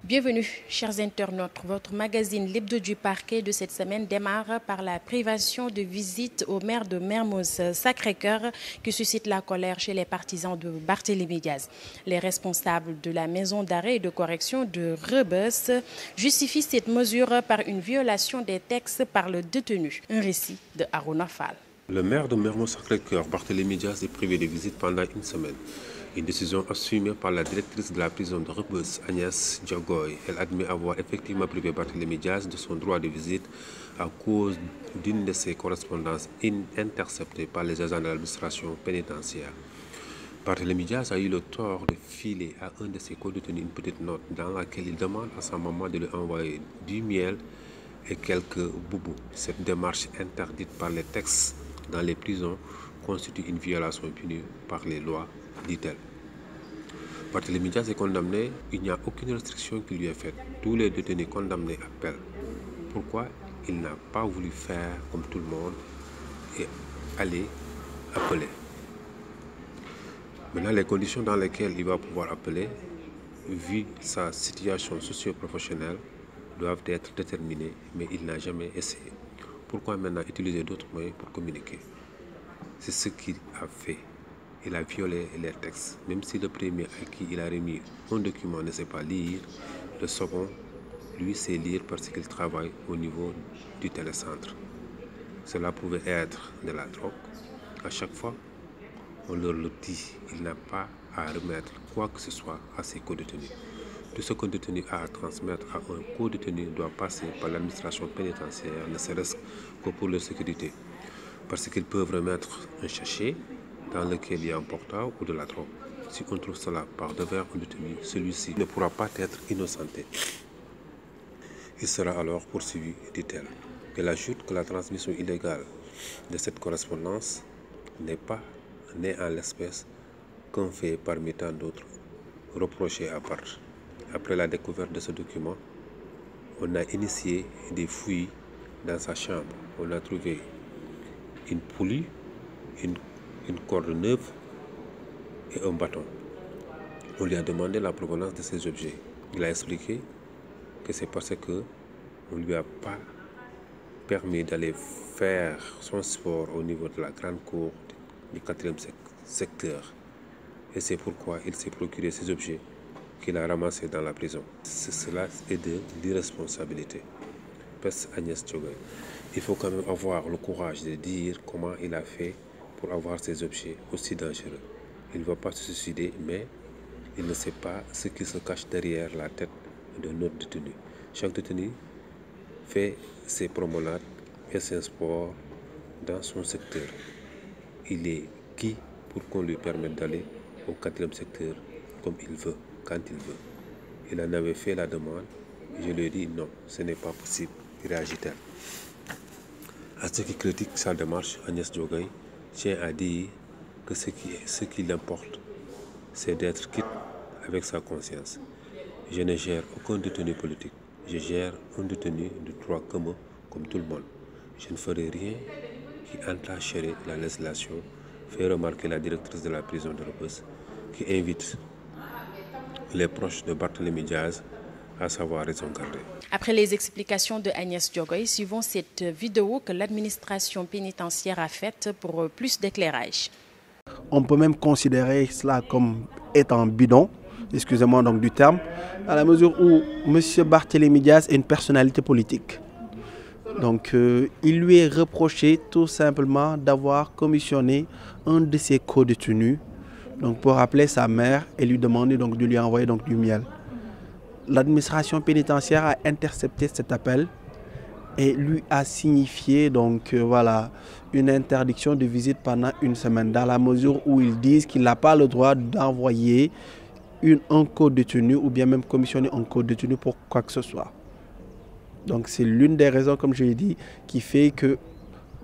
Bienvenue, chers internautes. Votre magazine L'Hebdo du Parquet de cette semaine démarre par la privation de visite au maire de Mermoz Sacré-Cœur qui suscite la colère chez les partisans de Barthélémy Diaz. Les responsables de la maison d'arrêt et de correction de Rebeuss justifient cette mesure par une violation des textes par le détenu. Un récit de Arona Fall. Le maire de Mermoz Sacré-Cœur, Barthélémy Diaz, est privé de visite pendant une semaine. Une décision assumée par la directrice de la prison de Rebeuss, Agnès Diogoy. Elle admet avoir effectivement privé Barthélémy Diaz de son droit de visite à cause d'une de ses correspondances interceptées par les agents de l'administration pénitentiaire. Barthélémy Diaz a eu le tort de filer à un de ses co-détenus une petite note dans laquelle il demande à sa maman de lui envoyer du miel et quelques boubous. Cette démarche interdite par les textes dans les prisons constitue une violation punie par les lois, dit-elle. Barthélémy Diaz est condamné, il n'y a aucune restriction qui lui est faite. Tous les détenus condamnés appellent. Pourquoi il n'a pas voulu faire comme tout le monde et aller appeler? Maintenant, les conditions dans lesquelles il va pouvoir appeler, vu sa situation socio-professionnelle, doivent être déterminées, mais il n'a jamais essayé. Pourquoi maintenant utiliser d'autres moyens pour communiquer? C'est ce qu'il a fait. Il a violé les textes. Même si le premier à qui il a remis un document ne sait pas lire, le second, lui, sait lire parce qu'il travaille au niveau du télécentre. Cela pouvait être de la drogue. À chaque fois, on leur le dit, il n'a pas à remettre quoi que ce soit à ses co-détenus. Tout ce qu'un détenu a à transmettre à un co-détenu doit passer par l'administration pénitentiaire, ne serait-ce que pour leur sécurité. Parce qu'ils peuvent remettre un sachet dans lequel il y a un portable ou de la drogue. Si on trouve cela par devers un détenu, celui-ci ne pourra pas être innocenté. Il sera alors poursuivi, dit-elle. Elle ajoute que la transmission illégale de cette correspondance n'est pas née en l'espèce qu'un fait parmi tant d'autres reprochés à part. Après la découverte de ce document, on a initié des fouilles dans sa chambre. On a trouvé une poulie, une corde neuve et un bâton. On lui a demandé la provenance de ces objets. Il a expliqué que c'est parce que on ne lui a pas permis d'aller faire son sport au niveau de la grande cour du 4e secteur. Et c'est pourquoi il s'est procuré ces objets qu'il a ramassés dans la prison. Cela est de l'irresponsabilité. Peste Agnès Diogoy. Il faut quand même avoir le courage de dire comment il a fait pour avoir ces objets aussi dangereux. Il ne va pas se suicider, mais il ne sait pas ce qui se cache derrière la tête de notre détenu. Chaque détenu fait ses promenades et ses sports dans son secteur. Il est qui pour qu'on lui permette d'aller au 4e secteur comme il veut, quand il veut? Il en avait fait la demande. Je lui ai dit non, ce n'est pas possible, réagit-elle. À ceux qui critiquent sa démarche, Agnès Diogoy tient à dire que ce qui l'importe, c'est d'être quitte avec sa conscience. Je ne gère aucun détenu politique. Je gère un détenu de droit commun comme tout le monde. Je ne ferai rien qui entacherait la législation, fait remarquer la directrice de la prison de Rebeuss, qui invite les proches de Barthélémy Diaz à savoir raison garder. Après les explications de Agnès Diogoy, suivons cette vidéo que l'administration pénitentiaire a faite pour plus d'éclairage. On peut même considérer cela comme étant bidon, excusez-moi donc du terme, à la mesure où M. Barthélémy Diaz est une personnalité politique. Donc il lui est reproché tout simplement d'avoir commissionné un de ses co-détenus pour appeler sa mère et lui demander de lui envoyer du miel. L'administration pénitentiaire a intercepté cet appel et lui a signifié une interdiction de visite pendant une semaine, dans la mesure où ils disent qu'il n'a pas le droit d'envoyer un co-détenu ou bien même commissionner un co-détenu pour quoi que ce soit. Donc c'est l'une des raisons, comme je l'ai dit, qui fait que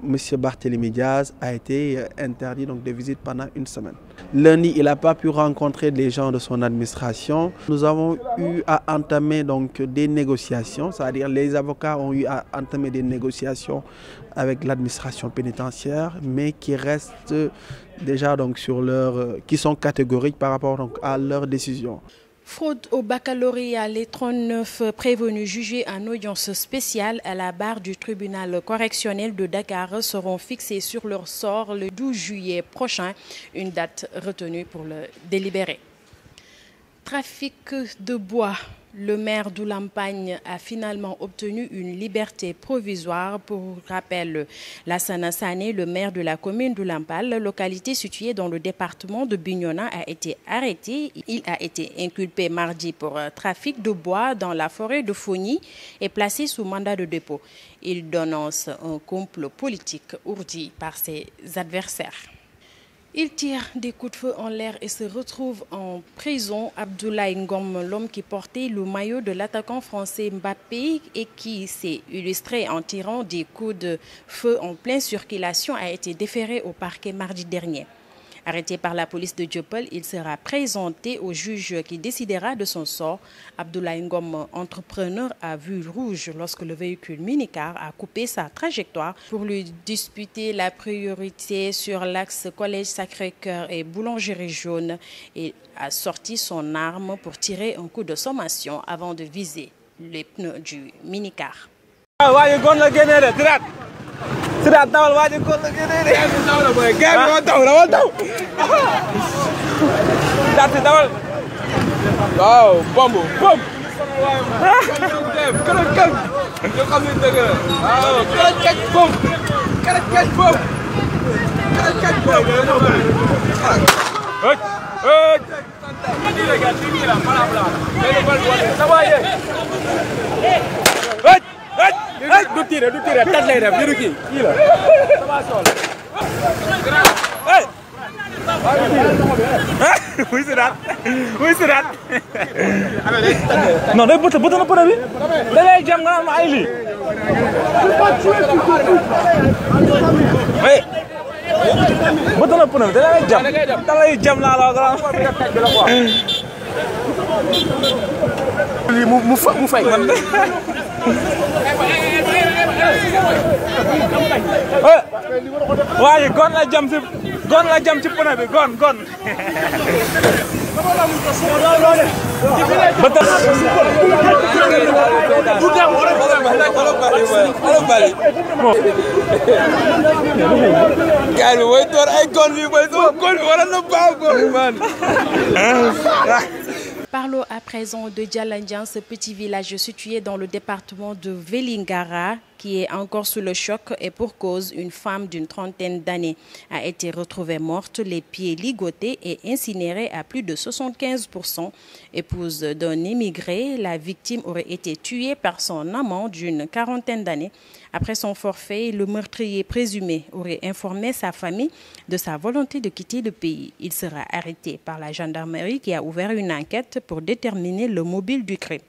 M. Barthélémy Diaz a été interdit de visite pendant une semaine. Lundi, il n'a pas pu rencontrer les gens de son administration. Nous avons eu à entamer des négociations, c'est-à-dire les avocats ont eu à entamer des négociations avec l'administration pénitentiaire, mais qui restent déjà qui sont catégoriques par rapport à leur décision. Fraude au baccalauréat, les 39 prévenus jugés en audience spéciale à la barre du tribunal correctionnel de Dakar seront fixés sur leur sort le 12 juillet prochain, une date retenue pour le délibéré. Trafic de bois. Le maire d'Oulampagne a finalement obtenu une liberté provisoire. Pour rappel, Lassana Sané, le maire de la commune d'Oulampal, localité située dans le département de Bignona, a été arrêté. Il a été inculpé mardi pour trafic de bois dans la forêt de Fogny et placé sous mandat de dépôt. Il dénonce un complot politique ourdi par ses adversaires. Il tire des coups de feu en l'air et se retrouve en prison. Abdoulaye Ngom, l'homme qui portait le maillot de l'attaquant français Mbappé et qui s'est illustré en tirant des coups de feu en pleine circulation, a été déféré au parquet mardi dernier. Arrêté par la police de Dieuppeul, il sera présenté au juge qui décidera de son sort. Abdoulaye Ngom, entrepreneur, a vu rouge lorsque le véhicule minicar a coupé sa trajectoire pour lui disputer la priorité sur l'axe Collège Sacré-Cœur et Boulangerie Jaune. Il a sorti son arme pour tirer un coup de sommation avant de viser les pneus du minicar. Sudah tahu wajib kau lagi ni. Tahu lah boy. Game tahu. Dah tahu. Wow, bom. Kerek. Yo kami tengah. Kerek bom. Kerek bom. Hei. Ini lagi sini lah, malam. Ini buat sama aja. Hei, du tira, tat lay def jëru ki la sama sol hey oui c'est dat non day bëtt na pëna bi da lay jam nga ma ay li hey bëtt na pëna bi da lay jam la la li mu fay man waaye gon la jam ci pneu bi gon gaay bi way door ay gon bi way gon wala na baaw man. Parlons à présent de Djalandian, ce petit village situé dans le département de Vélingara, qui est encore sous le choc et pour cause, une femme d'une trentaine d'années a été retrouvée morte, les pieds ligotés et incinérés à plus de 75%. Épouse d'un immigré, la victime aurait été tuée par son amant d'une quarantaine d'années. Après son forfait, le meurtrier présumé aurait informé sa famille de sa volonté de quitter le pays. Il sera arrêté par la gendarmerie qui a ouvert une enquête pour déterminer le mobile du crime.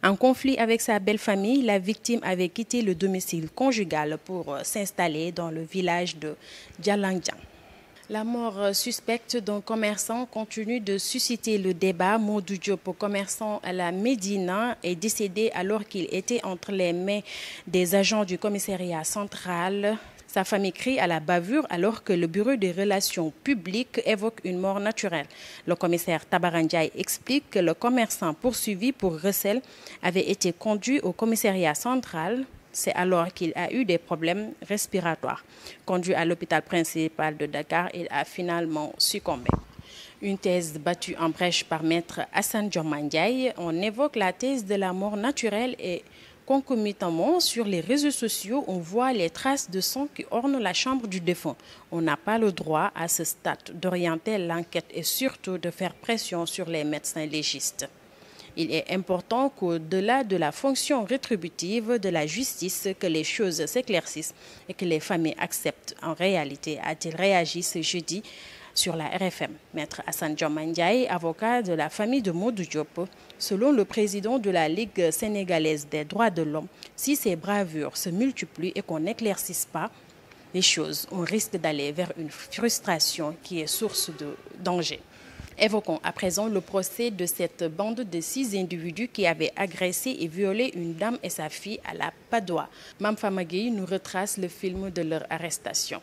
En conflit avec sa belle-famille, la victime avait quitté le domicile conjugal pour s'installer dans le village de Djalandian. La mort suspecte d'un commerçant continue de susciter le débat. Modou Diop, commerçant à la Médina, est décédé alors qu'il était entre les mains des agents du commissariat central. Sa famille crie à la bavure alors que le bureau des relations publiques évoque une mort naturelle. Le commissaire Tabarandjaï explique que le commerçant poursuivi pour recel avait été conduit au commissariat central. C'est alors qu'il a eu des problèmes respiratoires. Conduit à l'hôpital principal de Dakar, il a finalement succombé. Une thèse battue en brèche par maître Hassan Diomandiaï. On évoque la thèse de la mort naturelle et concomitamment sur les réseaux sociaux, on voit les traces de sang qui ornent la chambre du défunt. On n'a pas le droit à ce stade d'orienter l'enquête et surtout de faire pression sur les médecins légistes. Il est important qu'au-delà de la fonction rétributive de la justice, que les choses s'éclaircissent et que les familles acceptent en réalité, a-t-il réagi ce jeudi sur la RFM. Maître Hassan Diomandiaï, avocat de la famille de Modou Diop, selon le président de la Ligue sénégalaise des droits de l'homme, si ces bravures se multiplient et qu'on n'éclaircisse pas les choses, on risque d'aller vers une frustration qui est source de danger. Évoquons à présent le procès de cette bande de 6 individus qui avaient agressé et violé une dame et sa fille à la Padoie. Mam Famagui nous retrace le film de leur arrestation.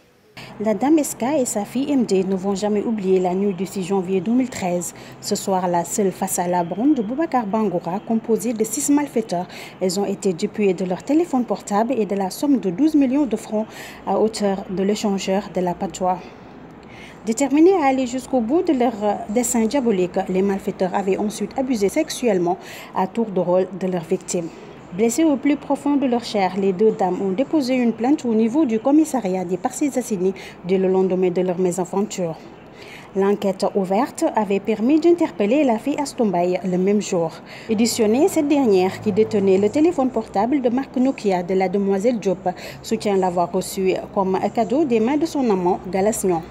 La dame Eska et sa fille MD ne vont jamais oublier la nuit du 6 janvier 2013. Ce soir-là, seule face à la bande de Boubacar Bangoura, composée de 6 malfaiteurs, elles ont été dépouillées de leur téléphone portable et de la somme de 12 millions de francs à hauteur de l'échangeur de la Padoua. Déterminés à aller jusqu'au bout de leur dessein diabolique, les malfaiteurs avaient ensuite abusé sexuellement à tour de rôle de leurs victimes. Blessées au plus profond de leur chair, les deux dames ont déposé une plainte au niveau du commissariat des Parcelles Assainies dès le lendemain de leur mésaventure. L'enquête ouverte avait permis d'interpeller la fille Astombaye le même jour. Éditionnée, cette dernière, qui détenait le téléphone portable de marque Nokia de la demoiselle Diop, soutient l'avoir reçu comme cadeau des mains de son amant Galasnian.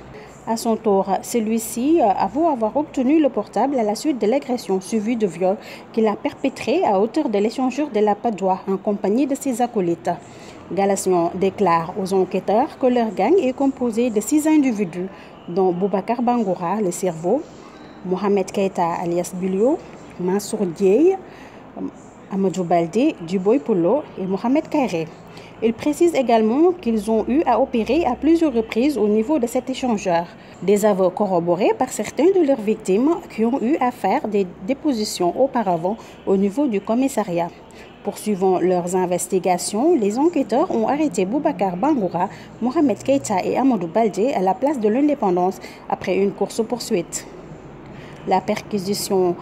À son tour, celui-ci avoue avoir obtenu le portable à la suite de l'agression suivie de viol qu'il a perpétré à hauteur de l'échangeur de la Padoua en compagnie de ses acolytes. Galasnian déclare aux enquêteurs que leur gang est composé de 6 individus, dont Boubacar Bangoura, le cerveau, Mohamed Keita alias Bulio, Mansour Dieye, Amadou Baldé, Duboy Polo et Mohamed Kairé. Il précise également qu'ils ont eu à opérer à plusieurs reprises au niveau de cet échangeur. Des aveux corroborés par certains de leurs victimes qui ont eu à faire des dépositions auparavant au niveau du commissariat. Poursuivant leurs investigations, les enquêteurs ont arrêté Boubacar Bangoura, Mohamed Keita et Amadou Baldé à la place de l'Indépendance après une course-poursuite. La perquisition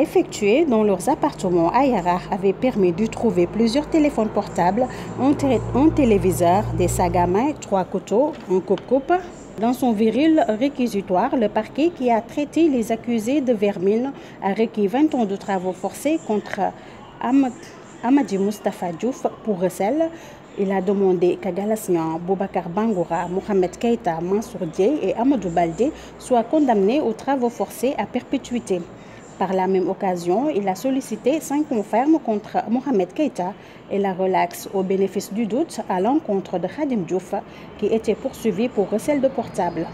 effectuée dans leurs appartements à Yara avait permis de trouver plusieurs téléphones portables, un téléviseur, des sacs à main, 3 couteaux, un coupe-coupe. Dans son viril réquisitoire, le parquet qui a traité les accusés de vermine a requis 20 ans de travaux forcés contre Amadi Mustafa Diouf pour recel. Il a demandé qu'à Galasnian, Boubacar Bangoura, Mohamed Keita, Mansour Dieye et Amadou Baldé soient condamnés aux travaux forcés à perpétuité. Par la même occasion, il a sollicité 5 ans fermes contre Mohamed Keita et la relaxe au bénéfice du doute à l'encontre de Khadim Diouf, qui était poursuivi pour recel de portable.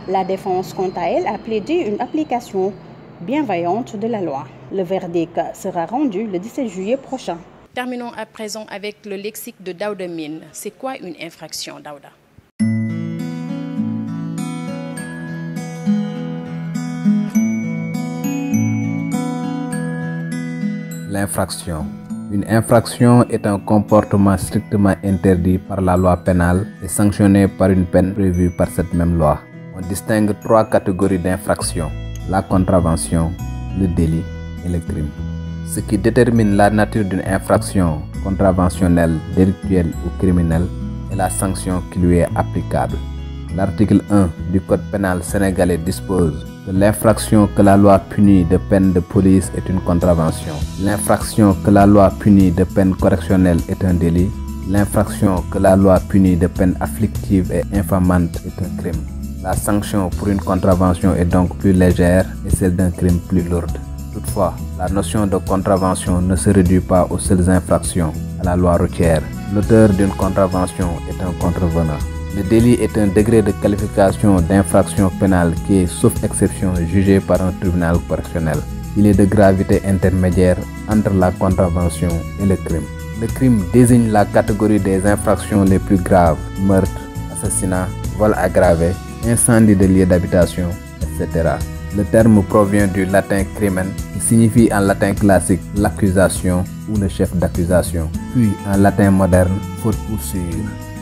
La défense, quant à elle, a plaidé une application bienveillante de la loi. Le verdict sera rendu le 17 juillet prochain. Terminons à présent avec le lexique de Daouda Mine. C'est quoi une infraction, Daouda? L'infraction. Une infraction est un comportement strictement interdit par la loi pénale et sanctionné par une peine prévue par cette même loi. On distingue 3 catégories d'infractions: la contravention, le délit et le crime. Ce qui détermine la nature d'une infraction contraventionnelle, délictuelle ou criminelle est la sanction qui lui est applicable. L'article 1 du Code pénal sénégalais dispose que l'infraction que la loi punit de peine de police est une contravention. L'infraction que la loi punit de peine correctionnelle est un délit. L'infraction que la loi punit de peine afflictive et infamante est un crime. La sanction pour une contravention est donc plus légère et celle d'un crime plus lourde. Toutefois, la notion de contravention ne se réduit pas aux seules infractions à la loi routière. L'auteur d'une contravention est un contrevenant. Le délit est un degré de qualification d'infraction pénale qui est, sauf exception, jugé par un tribunal correctionnel. Il est de gravité intermédiaire entre la contravention et le crime. Le crime désigne la catégorie des infractions les plus graves: meurtre, assassinat, vol aggravé, incendie de lieux d'habitation, etc. Le terme provient du latin crimen, qui signifie en latin classique l'accusation ou le chef d'accusation, puis en latin moderne faute ou sûre.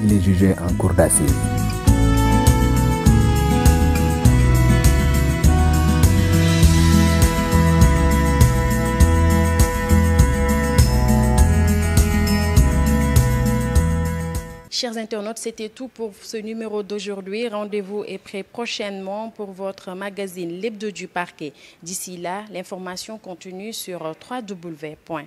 Il est jugé en cour d'assises. Chers internautes, c'était tout pour ce numéro d'aujourd'hui. Rendez-vous est prêt prochainement pour votre magazine L'Hebdo du Parquet. D'ici là, l'information continue sur www.igfm.sn.